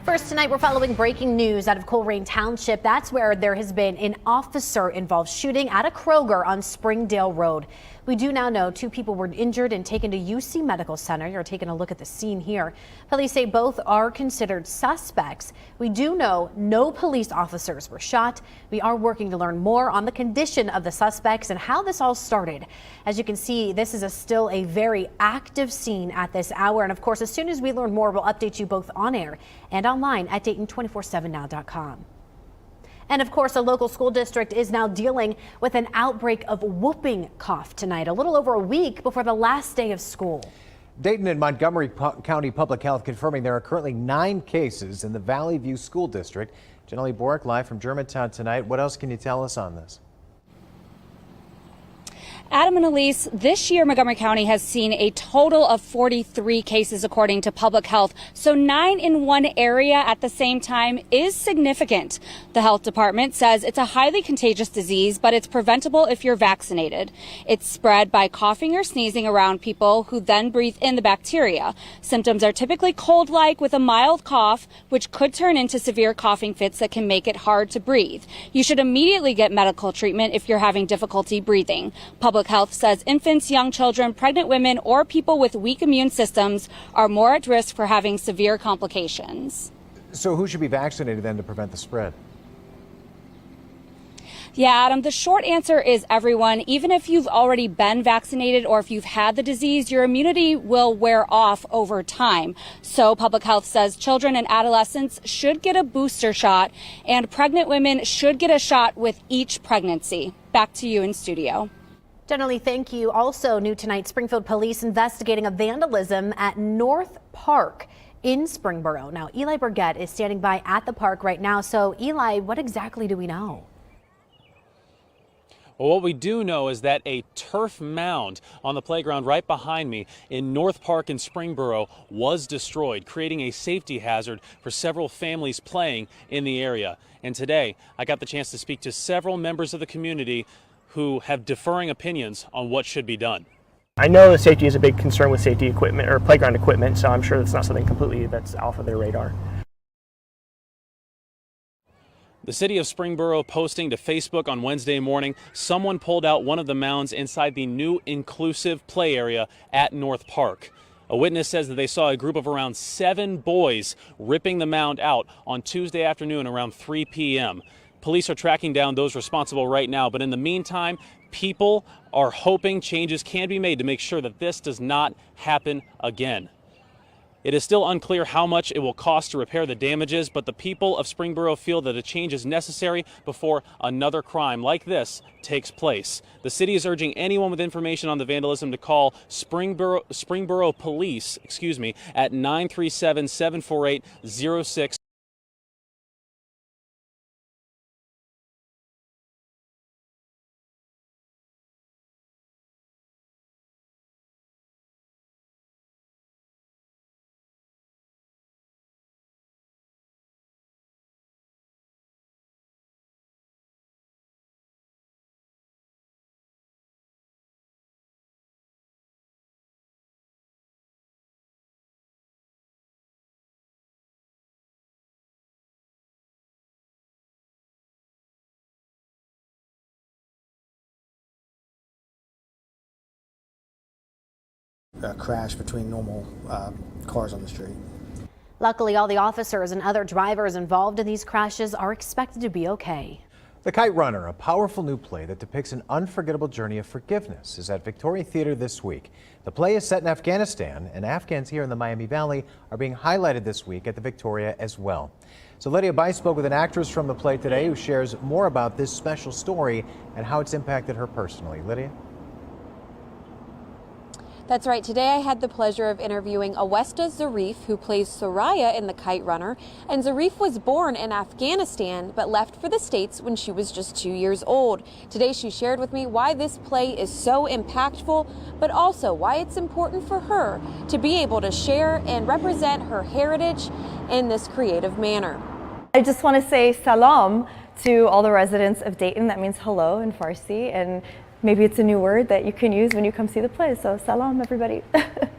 First tonight, we're following breaking news out of Coleraine Township. That's where there has been an officer-involved shooting at a Kroger on Springdale Road. We do now know 2 people were injured and taken to UC Medical Center. You're taking a look at the scene here. Police say both are considered suspects. We do know no police officers were shot. We are working to learn more on the condition of the suspects and how this all started. As you can see, this is still a very active scene at this hour. And of course, as soon as we learn more, we'll update you both on air and online at Dayton247now.com. And of course, a local school district is now dealing with an outbreak of whooping cough tonight, a little over a week before the last day of school. Dayton and Montgomery County Public Health confirming there are currently 9 cases in the Valley View School District. Janelle Borick live from Germantown tonight. What else can you tell us on this? Adam and Elise, this year Montgomery County has seen a total of 43 cases according to public health. So 9 in one area at the same time is significant. The health department says it's a highly contagious disease, but it's preventable if you're vaccinated. It's spread by coughing or sneezing around people who then breathe in the bacteria. Symptoms are typically cold-like with a mild cough, which could turn into severe coughing fits that can make it hard to breathe. You should immediately get medical treatment if you're having difficulty breathing. Public Health says infants, young children, pregnant women, or people with weak immune systems are more at risk for having severe complications. So who should be vaccinated then to prevent the spread? Yeah, Adam, the short answer is everyone. Even if you've already been vaccinated or if you've had the disease, your immunity will wear off over time. So Public Health says children and adolescents should get a booster shot and pregnant women should get a shot with each pregnancy. Back to you in studio. Generally, thank you. Also new tonight, Springfield police investigating a vandalism at North Park in Springboro. Now, Eli Burgett is standing by at the park right now. So, Eli, what exactly do we know? Well, what we do know is that a turf mound on the playground right behind me in North Park in Springboro was destroyed, creating a safety hazard for several families playing in the area. And today, I got the chance to speak to several members of the community who have differing opinions on what should be done. I know that safety is a big concern with safety equipment or playground equipment, so I'm sure that's not something completely that's off of their radar. The city of Springboro posting to Facebook on Wednesday morning, someone pulled out one of the mounds inside the new inclusive play area at North Park. A witness says that they saw a group of around 7 boys ripping the mound out on Tuesday afternoon around 3 p.m. Police are tracking down those responsible right now, but in the meantime, people are hoping changes can be made to make sure that this does not happen again. It is still unclear how much it will cost to repair the damages, but the people of Springboro feel that a change is necessary before another crime like this takes place. The city is urging anyone with information on the vandalism to call Springboro Police, at 937-748-06. A crash between normal cars on the street. Luckily, all the officers and other drivers involved in these crashes are expected to be okay. The Kite Runner, a powerful new play that depicts an unforgettable journey of forgiveness, is at Victoria Theater this week. The play is set in Afghanistan, and Afghans here in the Miami Valley are being highlighted this week at the Victoria as well. So Lydia Bice spoke with an actress from the play today who shares more about this special story and how it's impacted her personally. Lydia? That's right. Today I had the pleasure of interviewing Awesta Zarif, who plays Soraya in The Kite Runner. And Zarif was born in Afghanistan, but left for the States when she was just 2 years old. Today she shared with me why this play is so impactful, but also why it's important for her to be able to share and represent her heritage in this creative manner. I just want to say salam to all the residents of Dayton. That means hello in Farsi, and maybe it's a new word that you can use when you come see the play. So salam, everybody.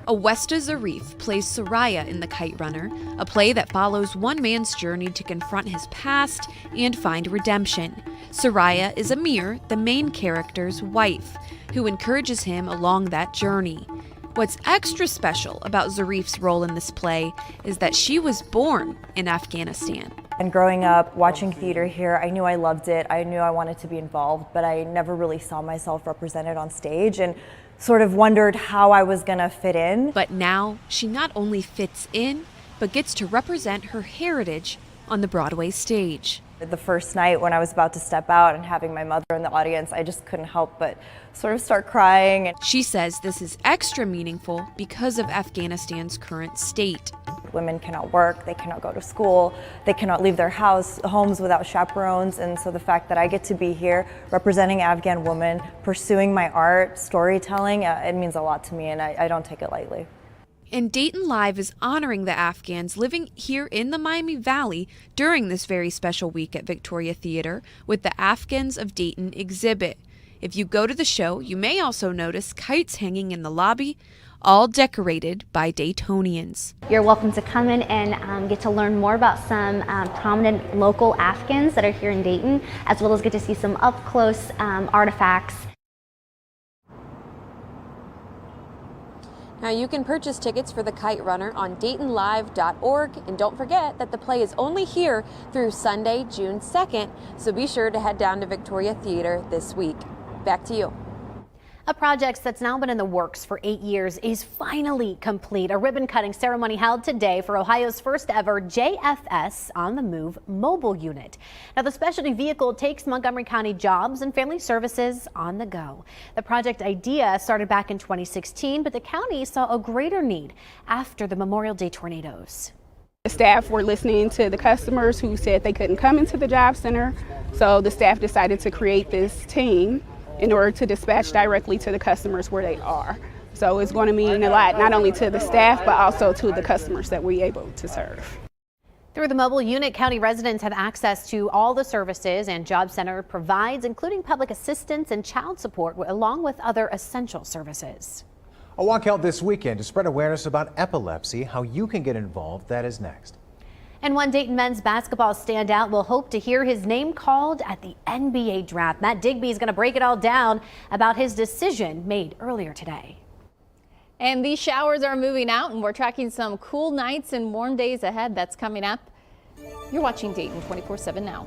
Awesta Zarif plays Soraya in The Kite Runner, a play that follows one man's journey to confront his past and find redemption. Soraya is Amir, the main character's wife, who encourages him along that journey. What's extra special about Zarif's role in this play is that she was born in Afghanistan. And growing up, watching theater here, I knew I loved it. I knew I wanted to be involved, but I never really saw myself represented on stage and sort of wondered how I was gonna fit in. But now she not only fits in, but gets to represent her heritage on the Broadway stage. The first night when I was about to step out and having my mother in the audience, I just couldn't help but sort of start crying. She says this is extra meaningful because of Afghanistan's current state. Women cannot work, they cannot go to school, they cannot leave their homes without chaperones, and so the fact that I get to be here representing Afghan women, pursuing my art, storytelling, it means a lot to me, and I don't take it lightly. And Dayton Live is honoring the Afghans living here in the Miami Valley during this very special week at Victoria Theater with the Afghans of Dayton exhibit. If you go to the show, you may also notice kites hanging in the lobby, all decorated by Daytonians. You're welcome to come in and get to learn more about some prominent local Afghans that are here in Dayton, as well as get to see some up-close artifacts. Now you can purchase tickets for The Kite Runner on DaytonLive.org, and don't forget that the play is only here through Sunday, June 2nd, so be sure to head down to Victoria Theater this week. Back to you. A project that's now been in the works for 8 years is finally complete. A ribbon-cutting ceremony held today for Ohio's first ever JFS On the Move mobile unit. Now, the specialty vehicle takes Montgomery County jobs and family services on the go. The project idea started back in 2016, but the county saw a greater need after the Memorial Day tornadoes. The staff were listening to the customers who said they couldn't come into the job center, so the staff decided to create this team in order to dispatch directly to the customers where they are. So it's going to mean a lot, not only to the staff, but also to the customers that we're able to serve. Through the mobile unit, county residents have access to all the services and Job Center provides, including public assistance and child support, along with other essential services. A walk held this weekend to spread awareness about epilepsy. How you can get involved, that is next. And one Dayton men's basketball standout will hope to hear his name called at the NBA draft. Matt Digby is going to break it all down about his decision made earlier today. And these showers are moving out, and we're tracking some cool nights and warm days ahead. That's coming up. You're watching Dayton 24/7 now.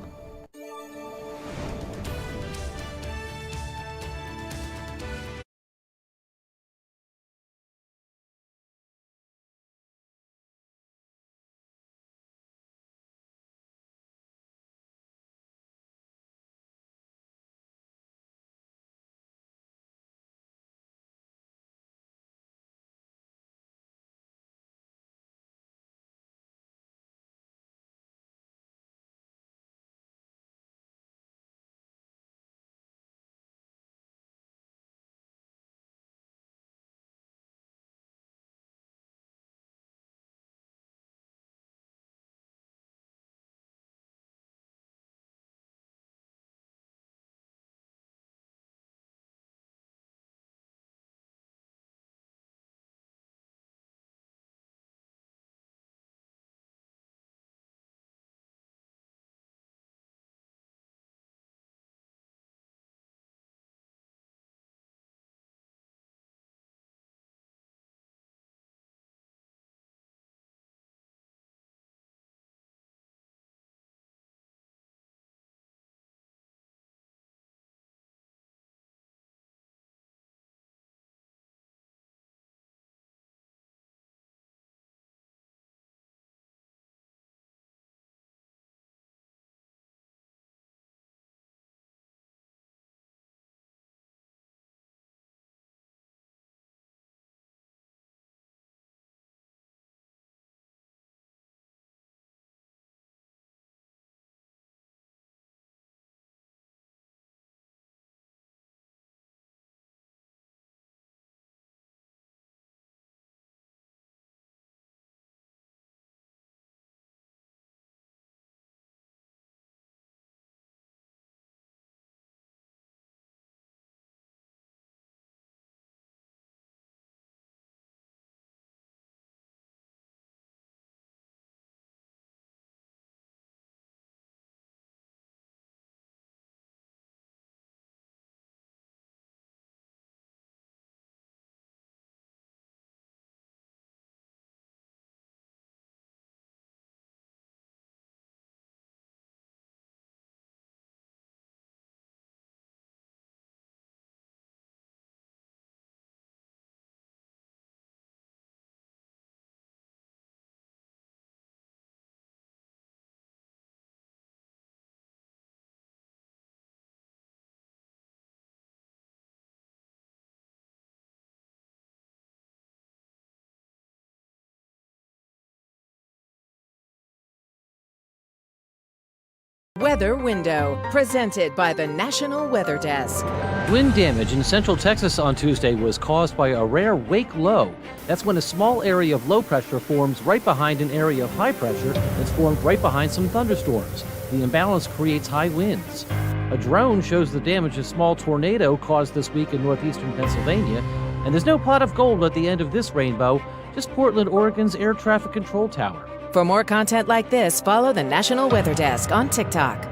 Weather Window, presented by the National Weather Desk. Wind damage in central Texas on Tuesday was caused by a rare wake low. That's when a small area of low pressure forms right behind an area of high pressure that's formed right behind some thunderstorms. The imbalance creates high winds. A drone shows the damage a small tornado caused this week in northeastern Pennsylvania. And there's no pot of gold at the end of this rainbow, just Portland, Oregon's air traffic control tower. For more content like this, follow the National Weather Desk on TikTok.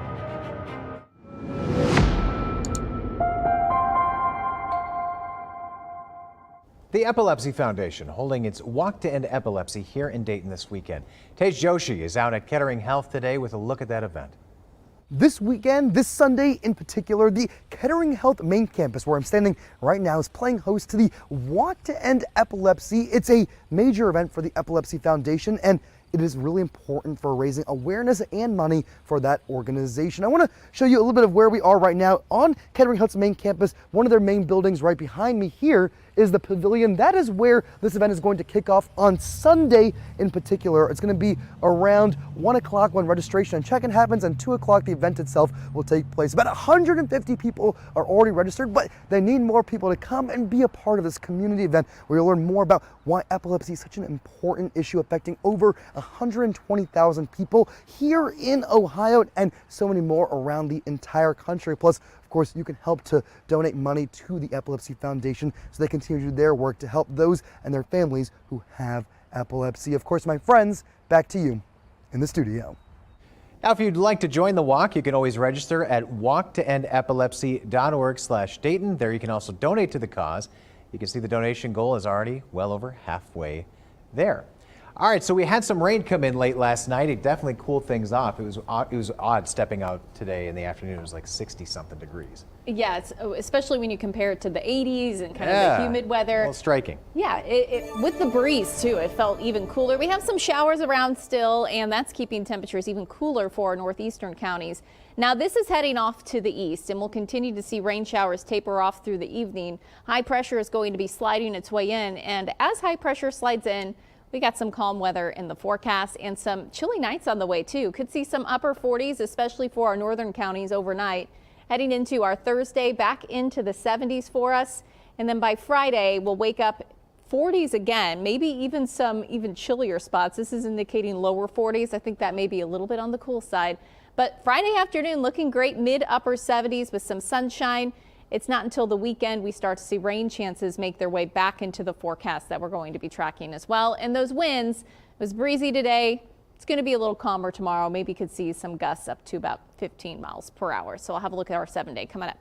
The Epilepsy Foundation holding its Walk to End Epilepsy here in Dayton this weekend. Tej Joshi is out at Kettering Health today with a look at that event. This weekend, this Sunday in particular, the Kettering Health main campus where I'm standing right now is playing host to the Walk to End Epilepsy. It's a major event for the Epilepsy Foundation, and it is really important for raising awareness and money for that organization. I want to show you a little bit of where we are right now on Kettering Health's main campus. One of their main buildings right behind me here is the pavilion. That is where this event is going to kick off on Sunday in particular. It's going to be around 1 o'clock when registration and check-in happens, and 2 o'clock the event itself will take place. About 150 people are already registered, but they need more people to come and be a part of this community event where you'll learn more about why epilepsy is such an important issue affecting over 120,000 people here in Ohio and so many more around the entire country. Plus, of course, you can help to donate money to the Epilepsy Foundation so they continue to do their work to help those and their families who have epilepsy. Of course, my friends, back to you in the studio. Now, if you'd like to join the walk, you can always register at walktoendepilepsy.org/Dayton. There you can also donate to the cause. You can see the donation goal is already well over halfway there. All right, so we had some rain come in late last night. It definitely cooled things off. It was odd stepping out today in the afternoon. It was like 60-something degrees. Yeah, especially when you compare it to the 80s and kind of the humid weather. Well, striking. Yeah, with the breeze too, it felt even cooler. We have some showers around still, and that's keeping temperatures even cooler for our northeastern counties. Now, this is heading off to the east, and we'll continue to see rain showers taper off through the evening. High pressure is going to be sliding its way in, and as high pressure slides in, we got some calm weather in the forecast and some chilly nights on the way too. Could see some upper 40s, especially for our northern counties overnight. Heading into our Thursday, back into the 70s for us. And then by Friday, we'll wake up 40s again, maybe even some chillier spots. This is indicating lower 40s. I think that may be a little bit on the cool side. But Friday afternoon looking great, mid upper 70s with some sunshine. It's not until the weekend we start to see rain chances make their way back into the forecast that we're going to be tracking as well. And those winds, it was breezy today. It's going to be a little calmer tomorrow. Maybe could see some gusts up to about 15 miles per hour. So I'll have a look at our 7-day coming up.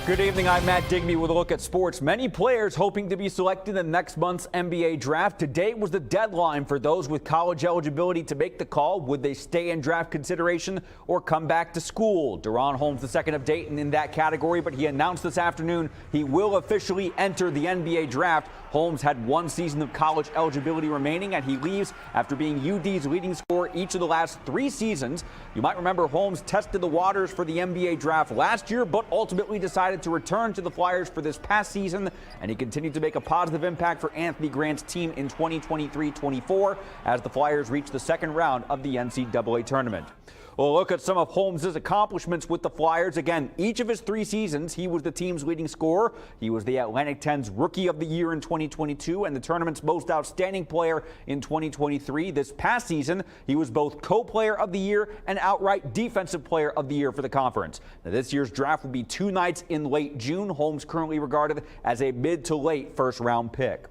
Good evening, I'm Matt Digby with a look at sports. Many players hoping to be selected in next month's NBA draft. Today was the deadline for those with college eligibility to make the call. Would they stay in draft consideration or come back to school? Deron Holmes, II of Dayton, in that category, but he announced this afternoon he will officially enter the NBA draft. Holmes had 1 season of college eligibility remaining, and he leaves after being UD's leading scorer each of the last 3 seasons. You might remember Holmes tested the waters for the NBA draft last year, but ultimately decided to return to the Flyers for this past season, and he continued to make a positive impact for Anthony Grant's team in 2023-24 as the Flyers reach the second round of the NCAA tournament. Well, look at some of Holmes' accomplishments with the Flyers. Again, each of his 3 seasons, he was the team's leading scorer. He was the Atlantic 10's Rookie of the Year in 2022 and the tournament's most outstanding player in 2023. This past season, he was both co-player of the year and outright defensive player of the year for the conference. Now, this year's draft will be 2 nights in late June. Holmes currently regarded as a mid to late first-round pick.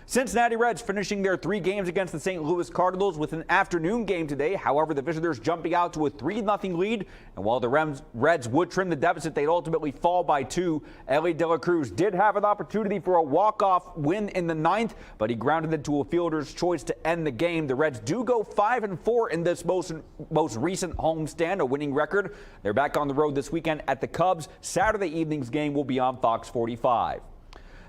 Cincinnati Reds finishing their 3 games against the St. Louis Cardinals with an afternoon game today. However, the visitors jumping out to a 3-0 lead. And while the Reds would trim the deficit, they'd ultimately fall by 2. Elly De La Cruz did have an opportunity for a walk-off win in the 9th, but he grounded it to a fielder's choice to end the game. The Reds do go 5-4 in this most recent homestand, a winning record. They're back on the road this weekend at the Cubs. Saturday evening's game will be on Fox 45.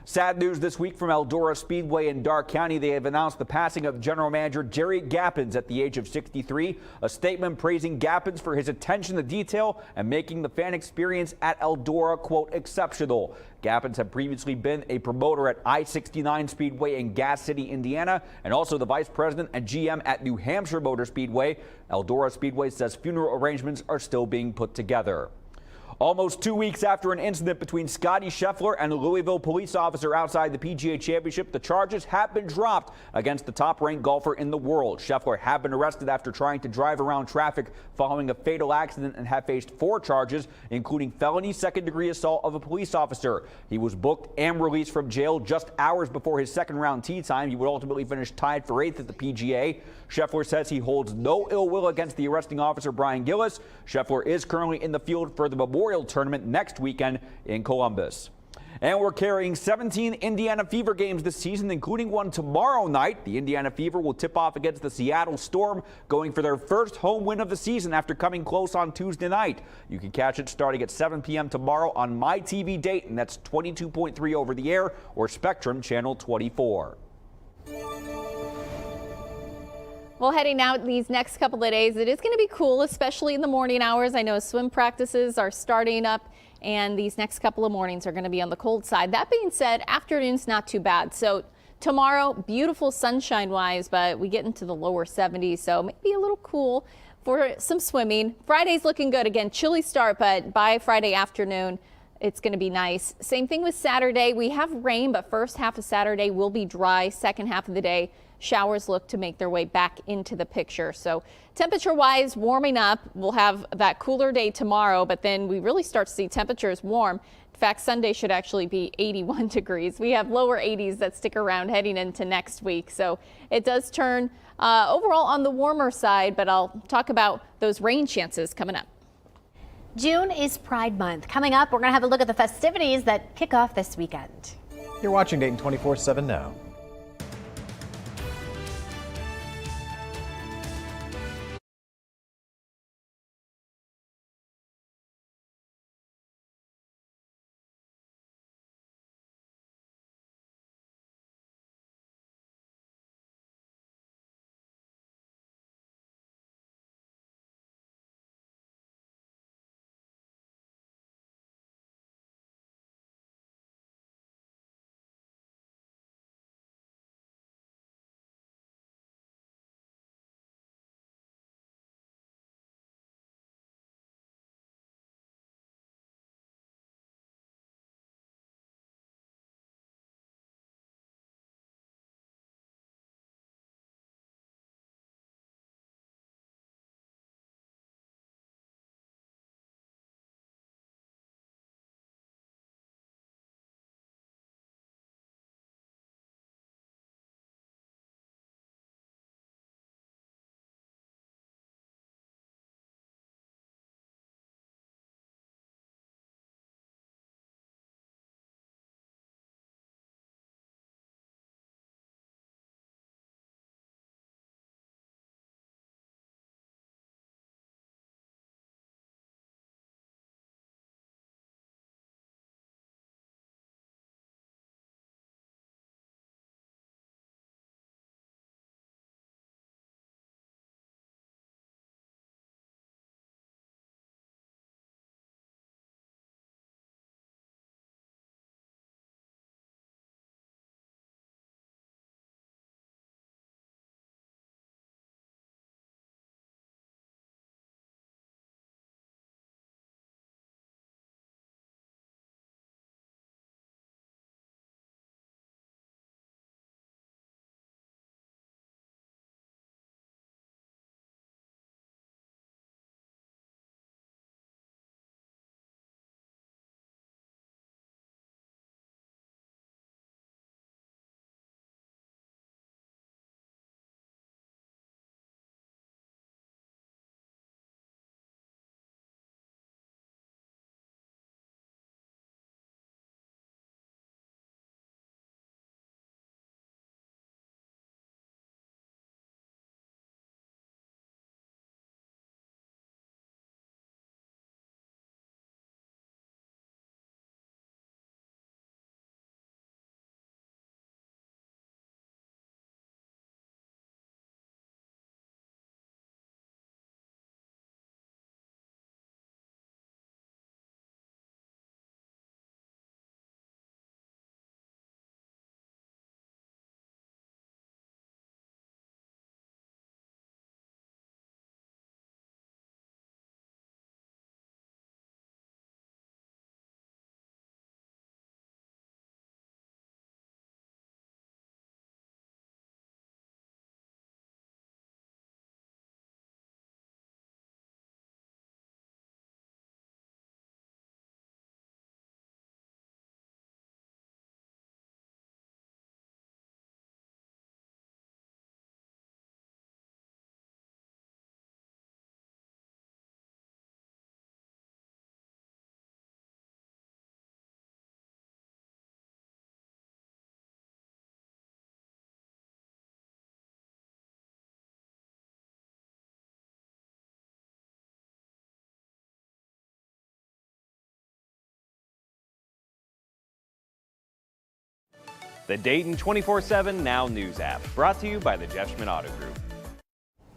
Sad news this week from Eldora Speedway in Darke County. They have announced the passing of general manager Jerry Gappens at the age of 63. A statement praising Gappens for his attention to detail and making the fan experience at Eldora, quote, exceptional. Gappens had previously been a promoter at I-69 Speedway in Gas City, Indiana, and also the vice president and GM at New Hampshire Motor Speedway. Eldora Speedway says funeral arrangements are still being put together. Almost 2 weeks after an incident between Scotty Scheffler and a Louisville police officer outside the PGA Championship, the charges have been dropped against the top-ranked golfer in the world. Scheffler had been arrested after trying to drive around traffic following a fatal accident and have faced 4 charges, including felony second-degree assault of a police officer. He was booked and released from jail just hours before his second-round tee time. He would ultimately finish tied for 8th at the PGA. Scheffler says he holds no ill will against the arresting officer, Brian Gillis. Scheffler is currently in the field for the Memorial Tournament next weekend in Columbus. And we're carrying 17 Indiana Fever games this season, including one tomorrow night. The Indiana Fever will tip off against the Seattle Storm, going for their first home win of the season after coming close on Tuesday night. You can catch it starting at 7 p.m. tomorrow on MyTV Dayton. That's 22.3 over the air, or Spectrum Channel 24. Well, heading out these next couple of days, it is going to be cool, especially in the morning hours. I know swim practices are starting up, and these next couple of mornings are going to be on the cold side. That being said, afternoon's not too bad. So tomorrow, beautiful sunshine-wise, but we get into the lower 70s, so maybe a little cool for some swimming. Friday's looking good. Again, chilly start, but by Friday afternoon, it's going to be nice. Same thing with Saturday. We have rain, but first half of Saturday will be dry. Second half of the day, showers look to make their way back into the picture. So temperature-wise, warming up. We'll have that cooler day tomorrow, but then we really start to see temperatures warm. In fact, Sunday should actually be 81 degrees. We have lower 80s that stick around heading into next week. So it does turn overall on the warmer side, but I'll talk about those rain chances coming up. June is Pride Month. Coming up, we're going to have a look at the festivities that kick off this weekend. You're watching Dayton 24/7 now. the Dayton 24/7 Now News app, brought to you by the Jeff Schmidt Auto Group.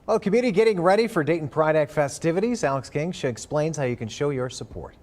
Well, community getting ready for Dayton Pride Act festivities. Alex King explains how you can show your support.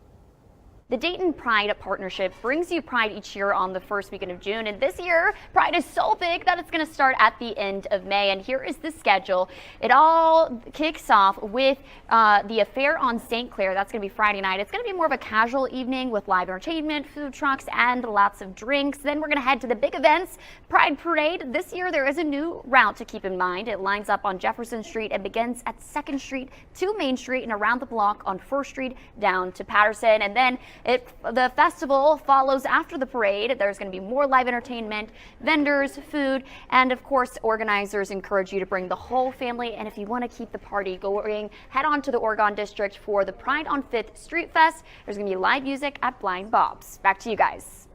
The Dayton Pride Partnership brings you Pride each year on the first weekend of June, and this year Pride is so big that it's going to start at the end of May, and here is the schedule. It all kicks off with the Affair on St. Clair. That's going to be Friday night. It's going to be more of a casual evening with live entertainment, food trucks, and lots of drinks. Then we're going to head to the big events, Pride Parade. This year there is a new route to keep in mind. It lines up on Jefferson Street and begins at 2nd Street to Main Street and around the block on 1st Street down to Patterson, and then the festival follows after the parade. There's going to be more live entertainment, vendors, food, and of course, organizers encourage you to bring the whole family. And if you want to keep the party going, head on to the Oregon District for the Pride on 5th Street Fest. There's going to be live music at Blind Bob's. Back to you guys.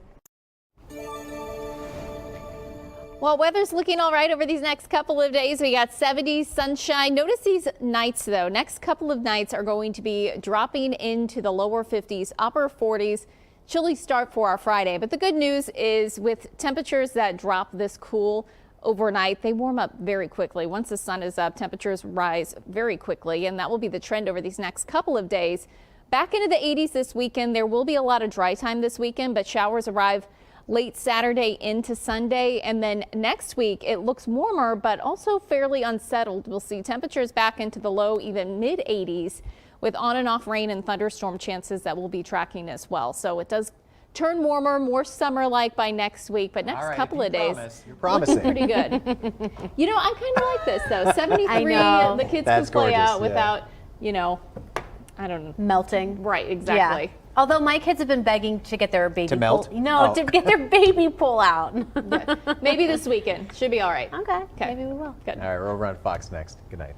Well, weather's looking all right over these next couple of days. We got 70s, sunshine. Notice these nights, though. Next couple of nights are going to be dropping into the lower 50s, upper 40s. Chilly start for our Friday. But the good news is with temperatures that drop this cool overnight, they warm up very quickly. Once the sun is up, temperatures rise very quickly, and that will be the trend over these next couple of days. Back into the 80s this weekend. There will be a lot of dry time this weekend, but showers arrive late Saturday into Sunday, and then next week it looks warmer but also fairly unsettled. We'll see temperatures back into the low, even mid 80s, with on and off rain and thunderstorm chances that we'll be tracking as well. So it does turn warmer, more summer-like by next week, but next couple of days, you're promising. Pretty good. You know, I kind of like this though. 73, I know. the kids That's can play gorgeous, out without, you know, I don't know. Melting. Right, exactly. Yeah. Although my kids have been begging to get their baby To melt? to get their baby pool out. Maybe this weekend. Should be all right. Okay. Maybe we will. Good. All right, we're over on Fox next. Good night.